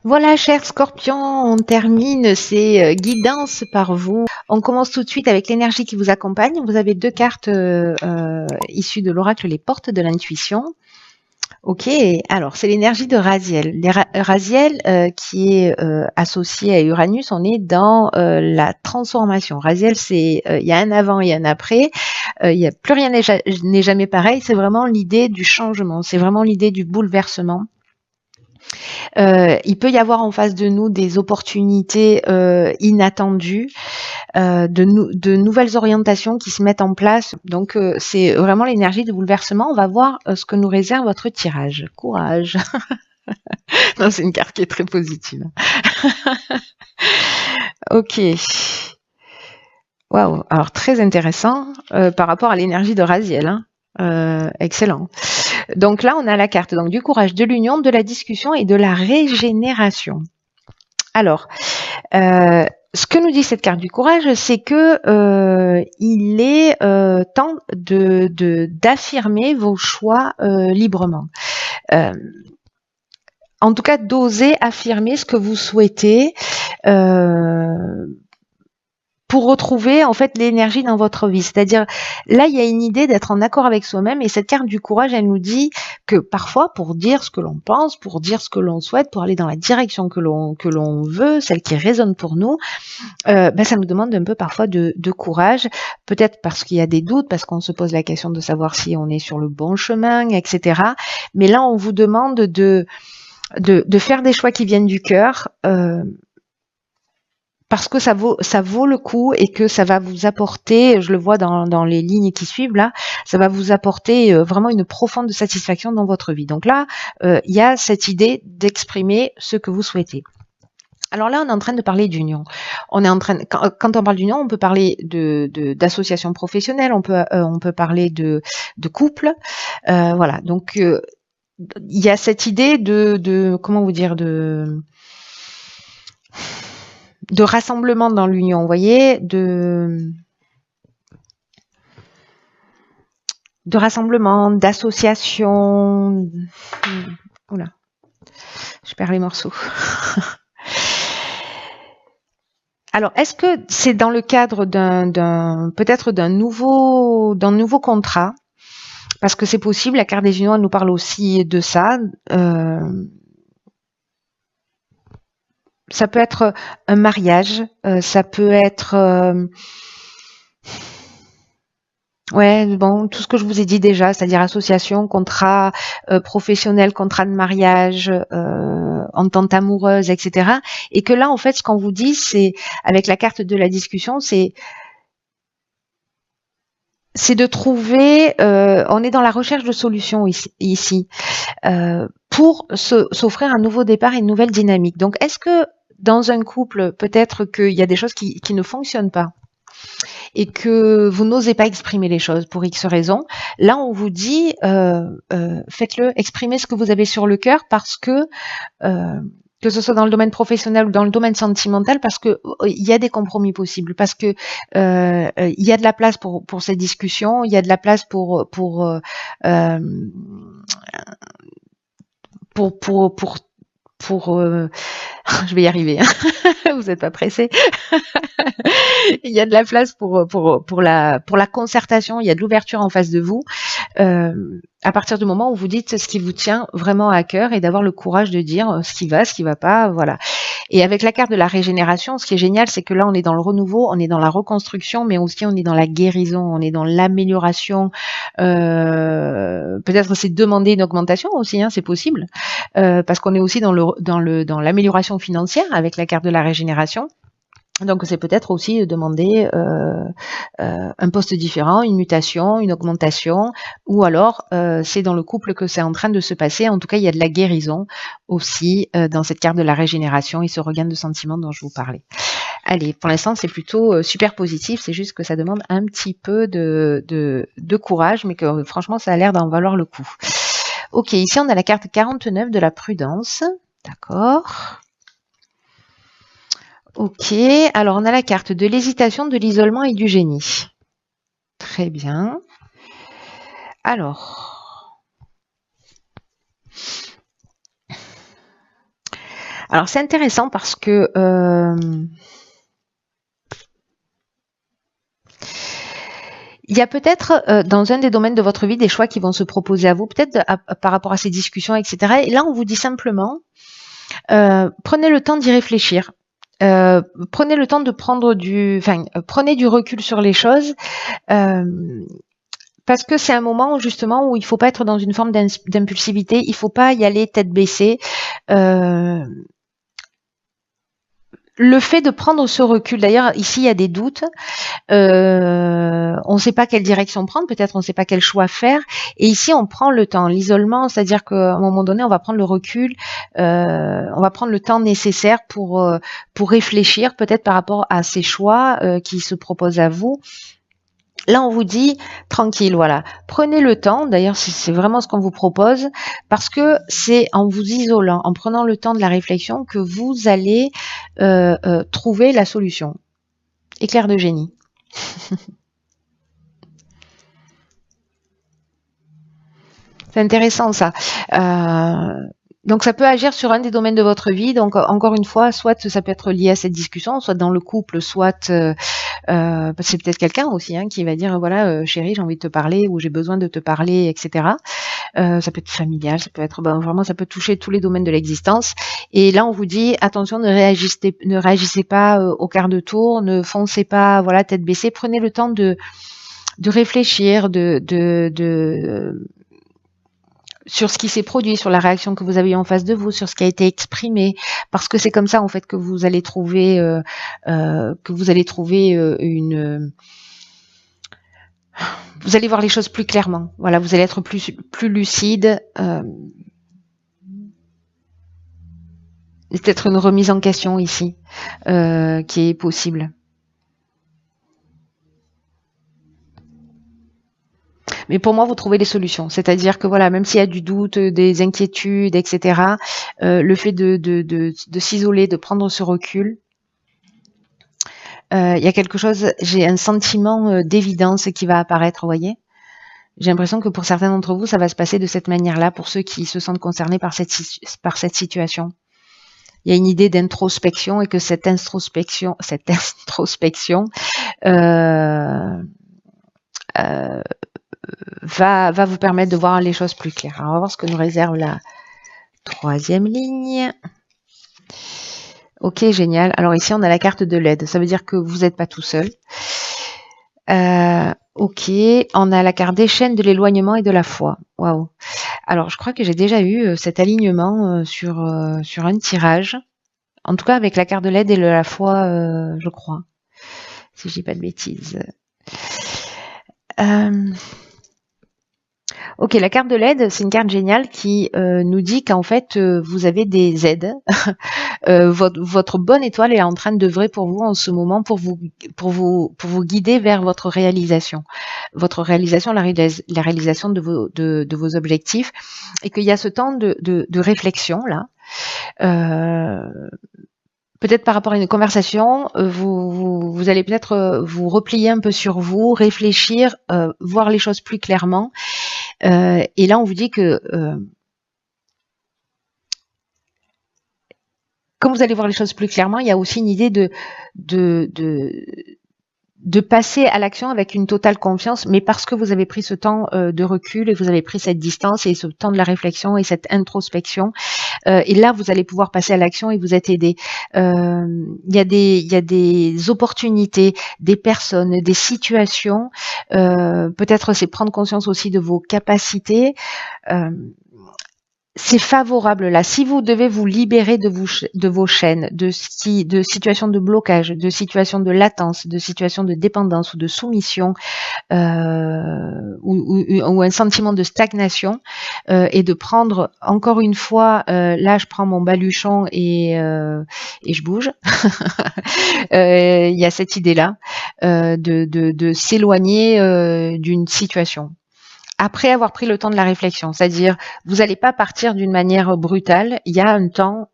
Voilà, chers scorpions, on termine ces guidances par vous. On commence tout de suite avec l'énergie qui vous accompagne. Vous avez deux cartes issues de l'oracle Les Portes de l'Intuition. Ok, alors c'est l'énergie de Raziel. Raziel qui est associé à Uranus, on est dans la transformation. Raziel, c'est il y a un avant et un après. Il y a plus rien n'est jamais pareil. C'est vraiment l'idée du changement. C'est vraiment l'idée du bouleversement. Il peut y avoir en face de nous des opportunités inattendues, de nouvelles orientations qui se mettent en place. Donc, c'est vraiment l'énergie de bouleversement. On va voir ce que nous réserve votre tirage. Courage. Non, c'est une carte qui est très positive. Ok. Waouh. Alors, très intéressant par rapport à l'énergie de Raziel. Hein. Excellent. Donc là, on a la carte donc, du courage, de l'union, de la discussion et de la régénération. Alors, ce que nous dit cette carte du courage, c'est que il est temps d'affirmer vos choix librement. En tout cas, d'oser affirmer ce que vous souhaitez. Pour retrouver en fait l'énergie dans votre vie. C'est-à-dire, là, il y a une idée d'être en accord avec soi-même et cette carte du courage, elle nous dit que parfois, pour dire ce que l'on pense, pour dire ce que l'on souhaite, pour aller dans la direction que l'on veut, celle qui résonne pour nous, ça nous demande un peu parfois de courage, peut-être parce qu'il y a des doutes, parce qu'on se pose la question de savoir si on est sur le bon chemin, etc. Mais là, on vous demande de faire des choix qui viennent du cœur, parce que ça vaut le coup et que ça va vous apporter, je le vois dans les lignes qui suivent là, ça va vous apporter vraiment une profonde satisfaction dans votre vie. Donc là, il y a cette idée d'exprimer ce que vous souhaitez. Alors là, on est en train de parler d'union. On est en train, quand on parle d'union, on peut parler d'association professionnelle, on peut parler de couple, voilà. Donc il y a cette idée de comment vous dire de rassemblement dans l'union, vous voyez, de rassemblement, d'association. Oula, je perds les morceaux. Alors, est-ce que c'est dans le cadre peut-être d'un nouveau contrat? Parce que c'est possible, la carte des unions, elle nous parle aussi de ça. Ça peut être un mariage, ça peut être ouais, bon, tout ce que je vous ai dit déjà, c'est-à-dire association, contrat professionnel, contrat de mariage, entente amoureuse, etc. Et que là, en fait, ce qu'on vous dit, c'est, avec la carte de la discussion, c'est de trouver, on est dans la recherche de solutions ici pour s'offrir un nouveau départ et une nouvelle dynamique. Donc, est-ce que dans un couple, peut-être qu'il y a des choses qui ne fonctionnent pas et que vous n'osez pas exprimer les choses pour X raisons, là on vous dit faites-le, exprimez ce que vous avez sur le cœur parce que ce soit dans le domaine professionnel ou dans le domaine sentimental, parce que il y a des compromis possibles, parce que il y a de la place pour cette discussion, il y a de la place pour je vais y arriver, hein. Vous n'êtes pas pressé. Il y a de la place pour la concertation, il y a de l'ouverture en face de vous. À partir du moment où vous dites ce qui vous tient vraiment à cœur et d'avoir le courage de dire ce qui va pas, voilà. Et avec la carte de la régénération, ce qui est génial, c'est que là, on est dans le renouveau, on est dans la reconstruction, mais aussi on est dans la guérison, on est dans l'amélioration. Peut-être c'est demander une augmentation aussi, hein, c'est possible, parce qu'on est aussi dans l'amélioration financière avec la carte de la régénération. Donc c'est peut-être aussi demander un poste différent, une mutation, une augmentation, ou alors c'est dans le couple que c'est en train de se passer. En tout cas, il y a de la guérison aussi dans cette carte de la régénération et ce regain de sentiments dont je vous parlais. Allez, pour l'instant, c'est plutôt super positif. C'est juste que ça demande un petit peu de courage, mais que franchement, ça a l'air d'en valoir le coup. Ok, ici on a la carte 49 de la prudence. D'accord. Ok, alors on a la carte de l'hésitation, de l'isolement et du génie. Très bien. Alors c'est intéressant parce que il y a peut-être dans un des domaines de votre vie des choix qui vont se proposer à vous, peut-être par rapport à ces discussions, etc. Et là, on vous dit simplement, prenez le temps d'y réfléchir. Prenez le temps de prendre prenez du recul sur les choses. Parce que c'est un moment où, justement, où il faut pas être dans une forme d'impulsivité, il faut pas y aller tête baissée. Le fait de prendre ce recul, d'ailleurs, ici, il y a des doutes. On ne sait pas quelle direction prendre, peut-être on ne sait pas quel choix faire. Et ici, on prend le temps. L'isolement, c'est-à-dire qu'à un moment donné, on va prendre le recul, on va prendre le temps nécessaire pour réfléchir, peut-être par rapport à ces choix qui se proposent à vous. Là, on vous dit tranquille, voilà. Prenez le temps, d'ailleurs, c'est vraiment ce qu'on vous propose, parce que c'est en vous isolant, en prenant le temps de la réflexion, que vous allez trouver la solution. Éclair de génie. C'est intéressant ça. Donc ça peut agir sur un des domaines de votre vie. Donc encore une fois, soit ça peut être lié à cette discussion, soit dans le couple, soit c'est peut-être quelqu'un aussi qui va dire voilà chérie, j'ai envie de te parler ou j'ai besoin de te parler, etc. Ça peut être familial, ça peut être vraiment, ça peut toucher tous les domaines de l'existence. Et là on vous dit attention, ne réagissez pas au quart de tour, ne foncez pas voilà tête baissée, prenez le temps de réfléchir, sur ce qui s'est produit, sur la réaction que vous avez eue en face de vous, sur ce qui a été exprimé, parce que c'est comme ça en fait que vous allez trouver vous allez voir les choses plus clairement. Voilà, vous allez être plus lucide. C'est peut-être une remise en question ici qui est possible. Mais pour moi, vous trouvez des solutions. C'est-à-dire que voilà, même s'il y a du doute, des inquiétudes, etc., le fait de s'isoler, de prendre ce recul, il y a quelque chose, j'ai un sentiment d'évidence qui va apparaître, vous voyez. J'ai l'impression que pour certains d'entre vous, ça va se passer de cette manière-là, pour ceux qui se sentent concernés par cette situation. Il y a une idée d'introspection et que cette introspection va vous permettre de voir les choses plus claires. Alors, on va voir ce que nous réserve la troisième ligne. Ok, génial. Alors ici, on a la carte de l'aide. Ça veut dire que vous n'êtes pas tout seul. Ok, on a la carte des chaînes, de l'éloignement et de la foi. Waouh. Alors, je crois que j'ai déjà eu cet alignement sur un tirage. En tout cas, avec la carte de l'aide et de la foi, je crois. Si je dis pas de bêtises. Ok, la carte de l'aide, c'est une carte géniale qui nous dit qu'en fait, vous avez des aides. Votre bonne étoile est en train d'œuvrer pour vous en ce moment pour vous guider vers votre réalisation. Votre réalisation, la réalisation de vos objectifs. Et qu'il y a ce temps de réflexion, là. Peut-être par rapport à une conversation, vous allez peut-être vous replier un peu sur vous, réfléchir, voir les choses plus clairement. Et là, on vous dit que comme vous allez voir les choses plus clairement, il y a aussi une idée de passer à l'action avec une totale confiance, mais parce que vous avez pris ce temps de recul et vous avez pris cette distance et ce temps de la réflexion et cette introspection. Et là, vous allez pouvoir passer à l'action et vous êtes aidé. Il y a des opportunités, des personnes, des situations. Peut-être c'est prendre conscience aussi de vos capacités. C'est favorable là. Si vous devez vous libérer de vos chaînes, de situations de blocage, de situations de latence, de situations de dépendance ou de soumission, ou un sentiment de stagnation, et de prendre encore une fois, là je prends mon baluchon et je bouge. Il y a cette idée-là de s'éloigner d'une situation. Après avoir pris le temps de la réflexion, c'est-à-dire vous n'allez pas partir d'une manière brutale, il y a un temps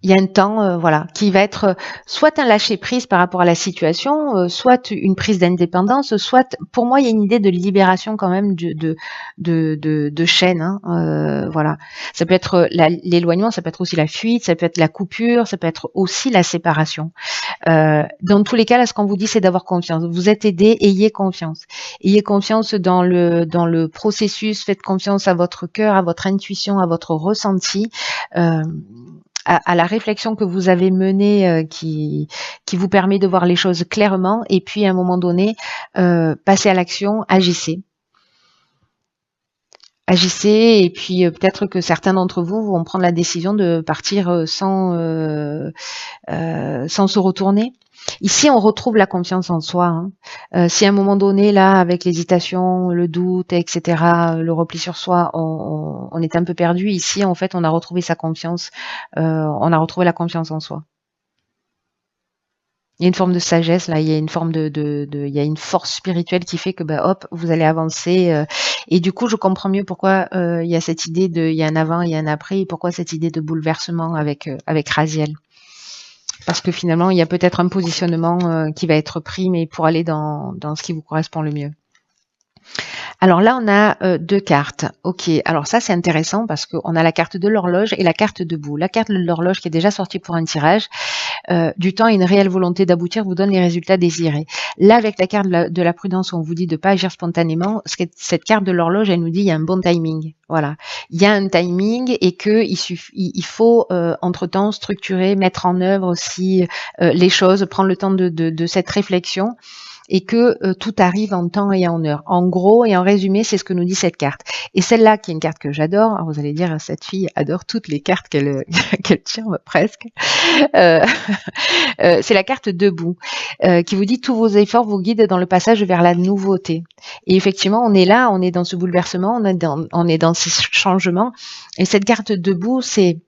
Il y a un temps, voilà, qui va être soit un lâcher prise par rapport à la situation, soit une prise d'indépendance, soit, pour moi, il y a une idée de libération quand même de chaîne. Hein, voilà, ça peut être l'éloignement, ça peut être aussi la fuite, ça peut être la coupure, ça peut être aussi la séparation. Dans tous les cas, là, ce qu'on vous dit, c'est d'avoir confiance. Vous êtes aidé, ayez confiance. Ayez confiance dans le processus. Faites confiance à votre cœur, à votre intuition, à votre ressenti. À la réflexion que vous avez menée qui vous permet de voir les choses clairement et puis à un moment donné, passez à l'action, agissez. Agissez et puis peut-être que certains d'entre vous vont prendre la décision de partir sans se retourner. Ici, on retrouve la confiance en soi. Hein. Si à un moment donné, là, avec l'hésitation, le doute, etc., le repli sur soi, on est un peu perdu, ici, en fait, on a retrouvé sa confiance, on a retrouvé la confiance en soi. Il y a une forme de sagesse, là, il y a une forme il y a une force spirituelle qui fait que, hop, vous allez avancer. Et du coup, je comprends mieux pourquoi il y a cette idée il y a un avant, il y a un après, et pourquoi cette idée de bouleversement avec Raziel. Parce que finalement, il y a peut-être un positionnement qui va être pris, mais pour aller dans ce qui vous correspond le mieux. Alors là, on a 2 cartes. Ok, alors ça c'est intéressant parce qu'on a la carte de l'horloge et la carte debout. La carte de l'horloge qui est déjà sortie pour un tirage, du temps et une réelle volonté d'aboutir vous donne les résultats désirés. Là, avec la carte de la prudence, on vous dit de ne pas agir spontanément. Cette carte de l'horloge, elle nous dit il y a un bon timing. Voilà, il y a un timing et que il faut entre-temps structurer, mettre en œuvre aussi les choses, prendre le temps de cette réflexion. Et que tout arrive en temps et en heure. En gros et en résumé, c'est ce que nous dit cette carte. Et celle-là, qui est une carte que j'adore, alors vous allez dire, cette fille adore toutes les cartes qu'elle tire presque. C'est la carte debout, qui vous dit tous vos efforts vous guident dans le passage vers la nouveauté. Et effectivement, on est là, on est dans ce bouleversement, on est dans ces changements. Et cette carte debout, c'est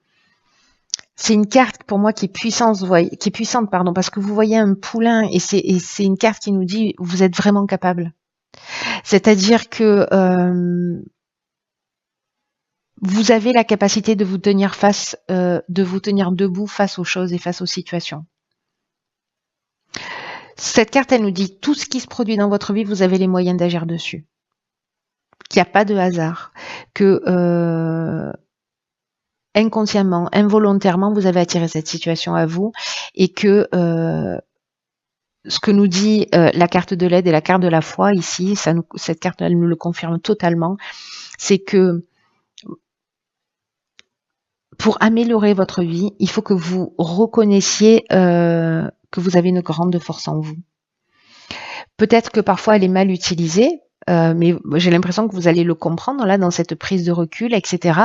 une carte pour moi qui est puissante, parce que vous voyez un poulain et c'est une carte qui nous dit vous êtes vraiment capable. C'est-à-dire que vous avez la capacité de vous tenir debout face aux choses et face aux situations. Cette carte, elle nous dit tout ce qui se produit dans votre vie, vous avez les moyens d'agir dessus. Qu'il n'y a pas de hasard, que inconsciemment, involontairement, vous avez attiré cette situation à vous et que ce que nous dit la carte de l'aide et la carte de la foi ici, cette carte elle nous le confirme totalement, c'est que pour améliorer votre vie, il faut que vous reconnaissiez que vous avez une grande force en vous. Peut-être que parfois elle est mal utilisée, mais j'ai l'impression que vous allez le comprendre là dans cette prise de recul, etc.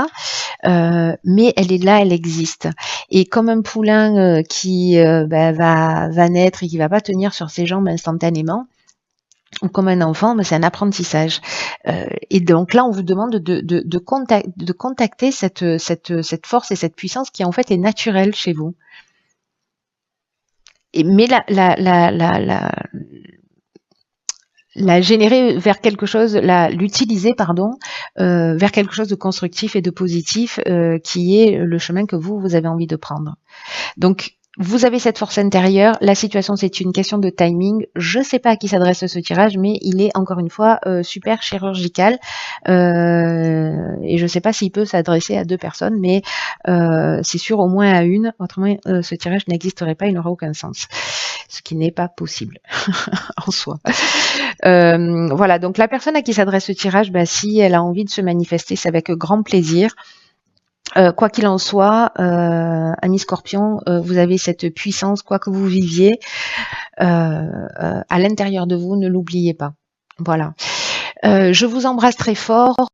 Mais elle est là, elle existe. Et comme un poulain qui va naître et qui va pas tenir sur ses jambes instantanément, ou comme un enfant, c'est un apprentissage. Et donc là, on vous demande de contacter cette force et cette puissance qui en fait est naturelle chez vous. Mais la générer vers quelque chose, l'utiliser vers quelque chose de constructif et de positif qui est le chemin que vous avez envie de prendre. Donc vous avez cette force intérieure, la situation c'est une question de timing, je ne sais pas à qui s'adresse ce tirage, mais il est encore une fois super chirurgical et je ne sais pas s'il peut s'adresser à 2 personnes, mais c'est sûr au moins à une, autrement ce tirage n'existerait pas, il n'aura aucun sens, ce qui n'est pas possible en soi. Voilà, donc la personne à qui s'adresse ce tirage, si elle a envie de se manifester, c'est avec grand plaisir. Quoi qu'il en soit, amis Scorpion, vous avez cette puissance, quoi que vous viviez, à l'intérieur de vous, ne l'oubliez pas. Voilà. Je vous embrasse très fort.